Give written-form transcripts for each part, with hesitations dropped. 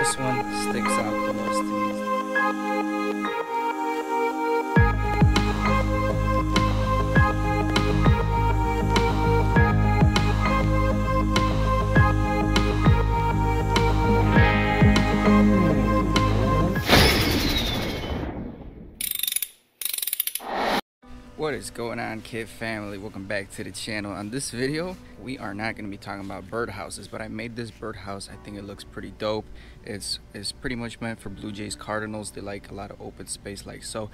this one sticks out the most to me. What is going on, kid family? Welcome back to the channel. On this video we are not going to be talking about birdhouses, but I made this birdhouse. I think it looks pretty dope. It's pretty much meant for Blue Jays, Cardinals. They like a lot of open space like so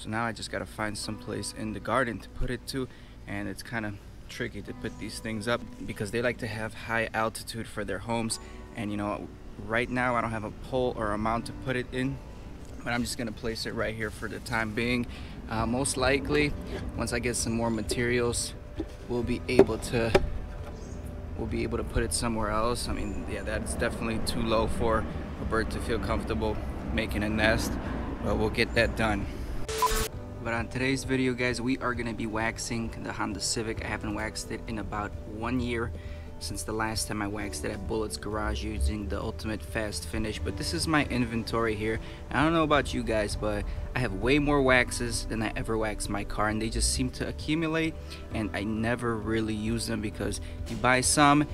now I just got to find some place in the garden to put it to, and it's kind of tricky to put these things up because they like to have high altitude for their homes, and you know, right now I don't have a pole or a mount to put it in, but I'm just gonna place it right here for the time being. Most likely once I get some more materials we'll be able to put it somewhere else. I mean, yeah, that's definitely too low for a bird to feel comfortable making a nest, but we'll get that done. But on today's video, guys, we are gonna be waxing the Honda Civic. I haven't waxed it in about 1 year since the last time I waxed it at Bullet's garage using the Ultimate Fast Finish. But this is my inventory here. I don't know about you guys, but I have way more waxes than I ever waxed my car, and they just seem to accumulate, and I never really use them because you buy some,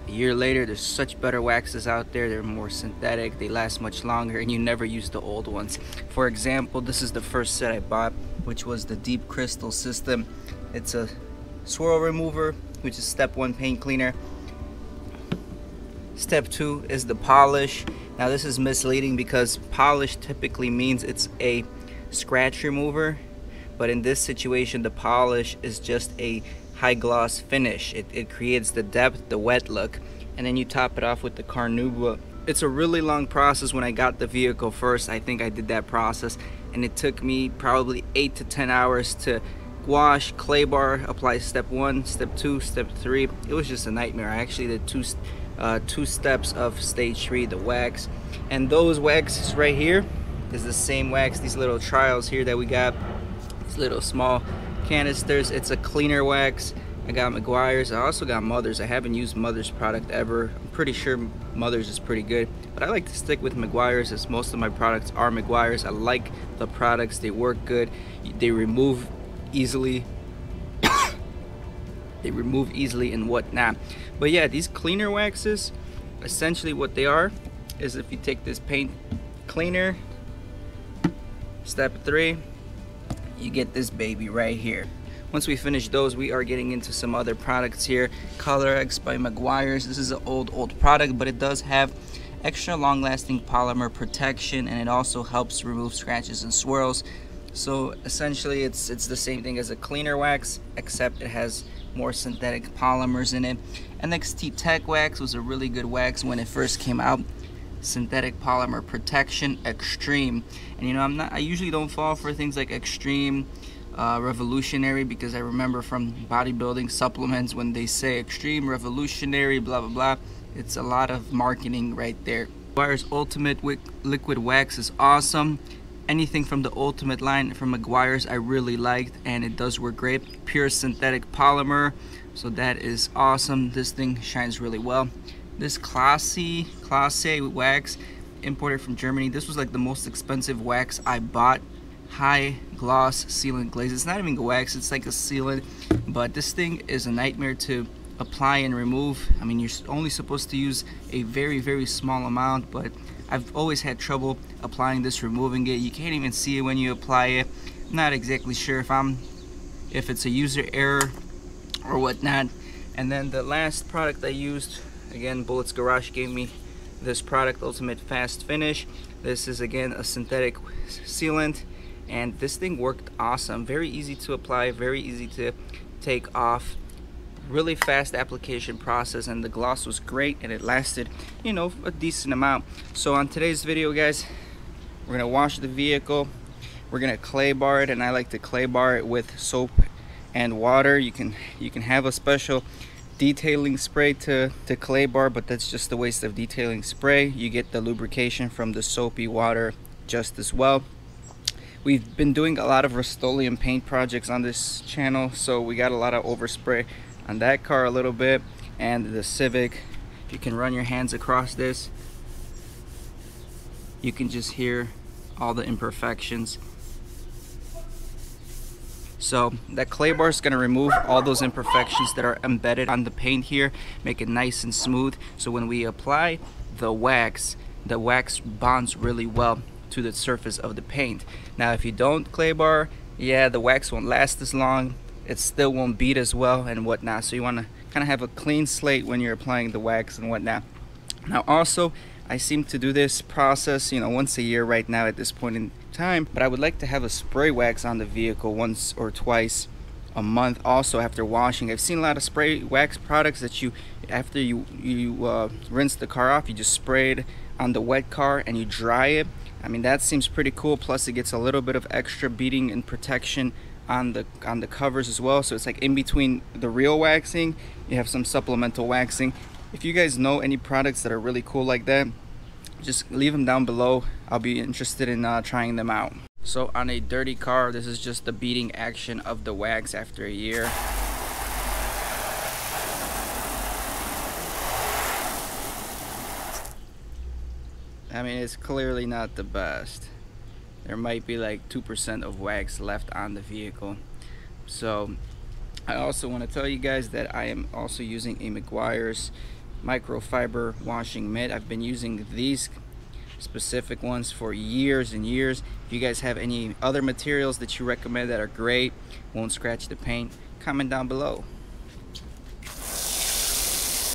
a year later there's such better waxes out there. They're more synthetic, they last much longer, and you never use the old ones. For example, this is the first set I bought, which was the Deep Crystal system. It's a swirl remover, which is step 1 paint cleaner. Step 2 is the polish. Now this is misleading because polish typically means it's a scratch remover, but in this situation the polish is just a high gloss finish. It creates the depth, the wet look, and then you top it off with the Carnauba. It's a really long process. When I got the vehicle first, I think I did that process, and it took me probably 8 to 10 hours to wash, clay bar, apply step 1, step 2, step 3. It was just a nightmare. I actually did two steps of stage 3, the wax. And those waxes right here is the same wax, these little trials here that we got, these little small canisters. It's a cleaner wax. I got Meguiar's. I also got Mother's. I haven't used Mother's product ever. I'm pretty sure Mother's is pretty good, but I like to stick with Meguiar's as most of my products are Meguiar's. I like the products. They work good. They remove easily. They remove easily and whatnot. But yeah, these cleaner waxes, essentially what they are is, if you take this paint cleaner, step 3, you get this baby right here. Once we finish those, we are getting into some other products here. Color X by Meguiar's. This is an old product, but it does have extra long-lasting polymer protection, and it also helps remove scratches and swirls. So essentially it's the same thing as a cleaner wax, except it has more synthetic polymers in it. NXT Tech wax was a really good wax when it first came out. Synthetic polymer protection, extreme. And you know, I usually don't fall for things like extreme, revolutionary, because I remember from bodybuilding supplements when they say extreme, revolutionary, blah blah blah, it's a lot of marketing right there. Meguiar's Ultimate Liquid Wax is awesome. Anything from the Ultimate line from Meguiar's I really liked, and it does work great. Pure synthetic polymer, so that is awesome. This thing shines really well. This Classe wax, imported from Germany. This was like the most expensive wax I bought. High gloss sealant glaze. It's not even a wax, it's like a sealant, but this thing is a nightmare to apply and remove. I mean, you're only supposed to use a very small amount, but I've always had trouble applying this, removing it. You can't even see it when you apply it. I'm not exactly sure if it's a user error or whatnot. And then the last product I used, again, Bullet's Garage gave me this product, Ultimate Fast Finish. This is again a synthetic sealant, and this thing worked awesome. Very easy to apply, very easy to take off. Really fast application process, and the gloss was great, and it lasted, you know, a decent amount. So on today's video, guys, we're gonna wash the vehicle, we're gonna clay bar it, and I like to clay bar it with soap and water. You can have a special detailing spray to clay bar, but that's just a waste of detailing spray. You get the lubrication from the soapy water just as well. We've been doing a lot of Rust-Oleum paint projects on this channel, so we got a lot of overspray on that car a little bit, and the Civic. You can run your hands across this, you can just hear all the imperfections. So that clay bar is going to remove all those imperfections that are embedded on the paint here, make it nice and smooth. So when we apply the wax bonds really well to the surface of the paint. Now if you don't clay bar, yeah, the wax won't last as long, it still won't bead as well and whatnot. So you want to kind of have a clean slate when you're applying the wax and whatnot. Now also, I seem to do this process, you know, once a year right now at this point in time, but I would like to have a spray wax on the vehicle once or twice a month also after washing. I've seen a lot of spray wax products that you, after you rinse the car off, you just spray it on the wet car and you dry it. I mean, that seems pretty cool, plus it gets a little bit of extra beading and protection on the covers as well. So it's like in between the real waxing, you have some supplemental waxing. If you guys know any products that are really cool like that, just leave them down below. I'll be interested in trying them out. So on a dirty car, this is just the beading action of the wax after a year. I mean, it's clearly not the best. There might be like 2% of wax left on the vehicle. So I also want to tell you guys that I am also using a Meguiar's microfiber washing mitt. I've been using these specific ones for years and years. If you guys have any other materials that you recommend that are great, won't scratch the paint, comment down below.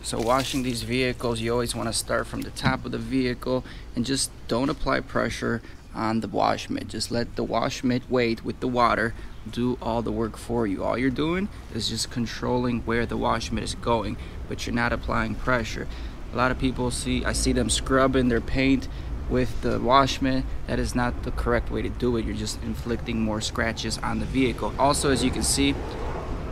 So washing these vehicles, you always want to start from the top of the vehicle and just don't apply pressure on the wash mitt. Just let the wash mitt weight with the water do all the work for you. All you're doing is just controlling where the wash mitt is going, but you're not applying pressure. A lot of people I see them scrubbing their paint with the wash mitt. That is not the correct way to do it. You're just inflicting more scratches on the vehicle. Also, as you can see,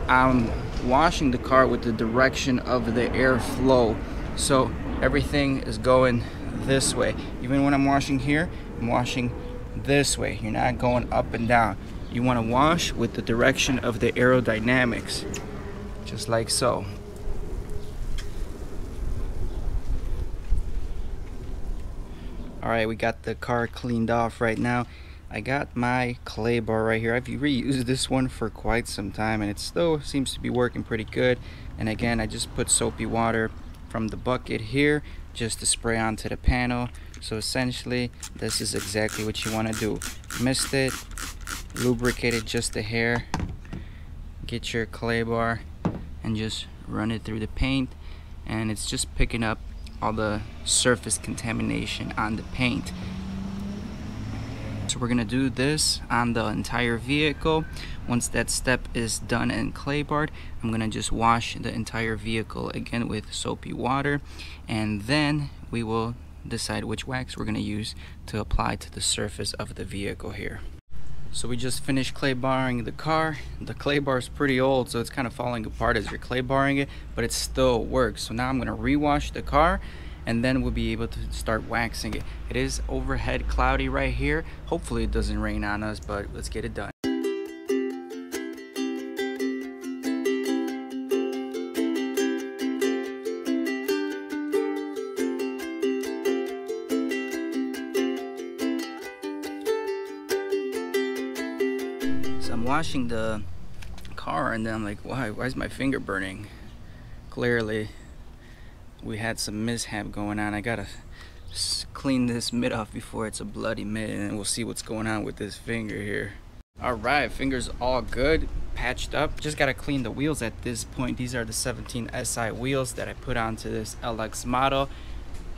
I'm washing the car with the direction of the airflow, so everything is going this way. Even when I'm washing here, I'm washing this way. You're not going up and down. You want to wash with the direction of the aerodynamics, just like so. Alright, we got the car cleaned off right now. I got my clay bar right here. I've reused this one for quite some time and it still seems to be working pretty good. And again, I just put soapy water from the bucket here just to spray onto the panel. So essentially, this is exactly what you want to do. Mist it, lubricate it just a hair, get your clay bar and just run it through the paint, and it's just picking up all the surface contamination on the paint. So we're gonna do this on the entire vehicle. Once that step is done and clay barred, I'm gonna just wash the entire vehicle again with soapy water, and then we will decide which wax we're gonna use to apply to the surface of the vehicle here. So we just finished clay barring the car. The clay bar is pretty old, so it's kind of falling apart as you're clay barring it, but it still works. So now I'm gonna rewash the car and then we'll be able to start waxing it. It is overhead cloudy right here. Hopefully it doesn't rain on us, but let's get it done. So I'm washing the car and then I'm like, why is my finger burning? Clearly we had some mishap going on. I gotta clean this mitt off before it's a bloody mitt, and we'll see what's going on with this finger here. Alright, finger's all good, patched up. Just gotta clean the wheels at this point. These are the 17 SI wheels that I put onto this LX model.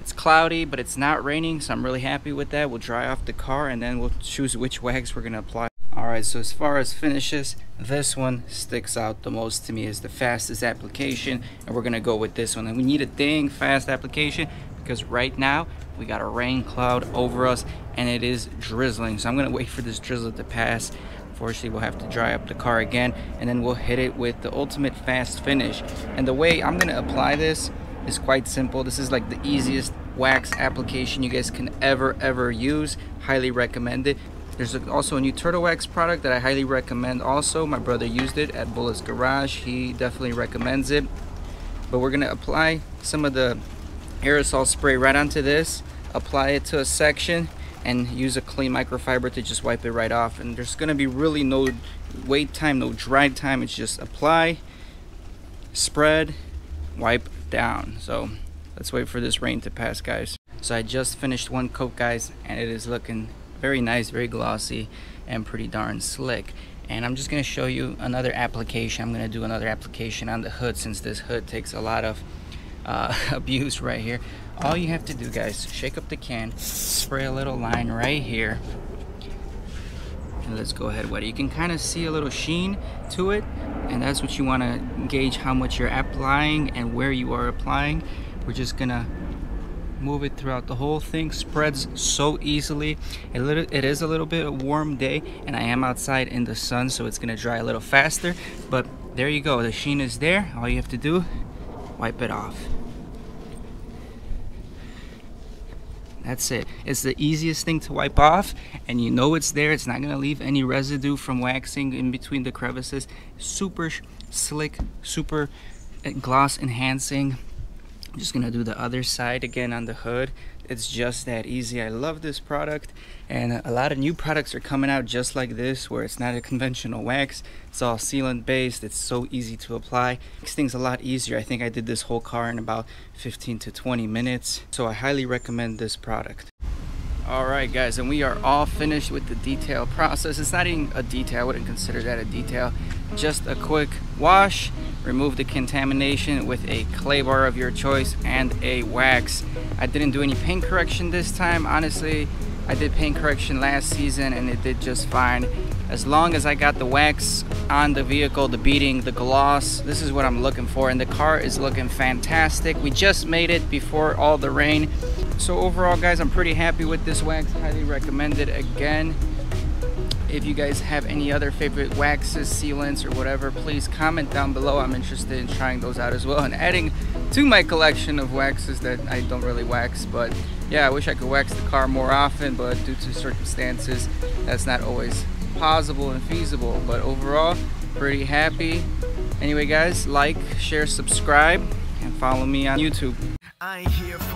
It's cloudy, but it's not raining, so I'm really happy with that. We'll dry off the car and then we'll choose which wax we're gonna apply. Alright, so as far as finishes, this one sticks out the most to me as the fastest application, and we're gonna go with this one. And we need a dang fast application because right now we got a rain cloud over us and it is drizzling. So I'm gonna wait for this drizzle to pass. Unfortunately, we'll have to dry up the car again and then we'll hit it with the ultimate fast finish. And the way I'm gonna apply this is quite simple. This is like the easiest wax application you guys can ever use. Highly recommend it. There's also a new turtle wax product that I highly recommend also. My brother used it at Bulli's Garage. He definitely recommends it. But we're gonna apply some of the aerosol spray right onto this, apply it to a section, and use a clean microfiber to just wipe it right off. And there's gonna be really no wait time, no dry time. It's just apply, spread, wipe down. So let's wait for this rain to pass, guys. So I just finished one coat, guys, and it is looking very nice, very glossy, and pretty darn slick. And I'm just gonna show you another application. I'm gonna do another application on the hood, since this hood takes a lot of abuse right here. All you have to do, guys, shake up the can, spray a little line right here, and let's go ahead with it. You can kind of see a little sheen to it, and that's what you want to gauge how much you're applying and where you are applying. We're just gonna move it throughout the whole thing. Spreads so easily. It is a little bit of a warm day, and I am outside in the sun, so it's gonna dry a little faster. But there you go, the sheen is there. All you have to do, wipe it off. That's it. It's the easiest thing to wipe off, and you know it's there. It's not gonna leave any residue from waxing in between the crevices. Super slick, super gloss enhancing. I'm just gonna do the other side again on the hood. It's just that easy. I love this product, and a lot of new products are coming out just like this, where it's not a conventional wax. It's all sealant based. It's so easy to apply. Makes things a lot easier. I think I did this whole car in about 15 to 20 minutes. So I highly recommend this product. Alright guys, and we are all finished with the detail process. It's not even a detail, I wouldn't consider that a detail. Just a quick wash, remove the contamination with a clay bar of your choice and a wax. I didn't do any paint correction this time. Honestly, I did paint correction last season and it did just fine. As long as I got the wax on the vehicle, the beading, the gloss, this is what I'm looking for, and the car is looking fantastic. We just made it before all the rain. So overall, guys, I'm pretty happy with this wax. Highly recommend it again. If you guys have any other favorite waxes, sealants, or whatever, please comment down below. I'm interested in trying those out as well and adding to my collection of waxes that I don't really wax. But yeah, I wish I could wax the car more often, but due to circumstances, that's not always possible and feasible. But overall, pretty happy. Anyway, guys, like, share, subscribe, and follow me on YouTube. I ain't here for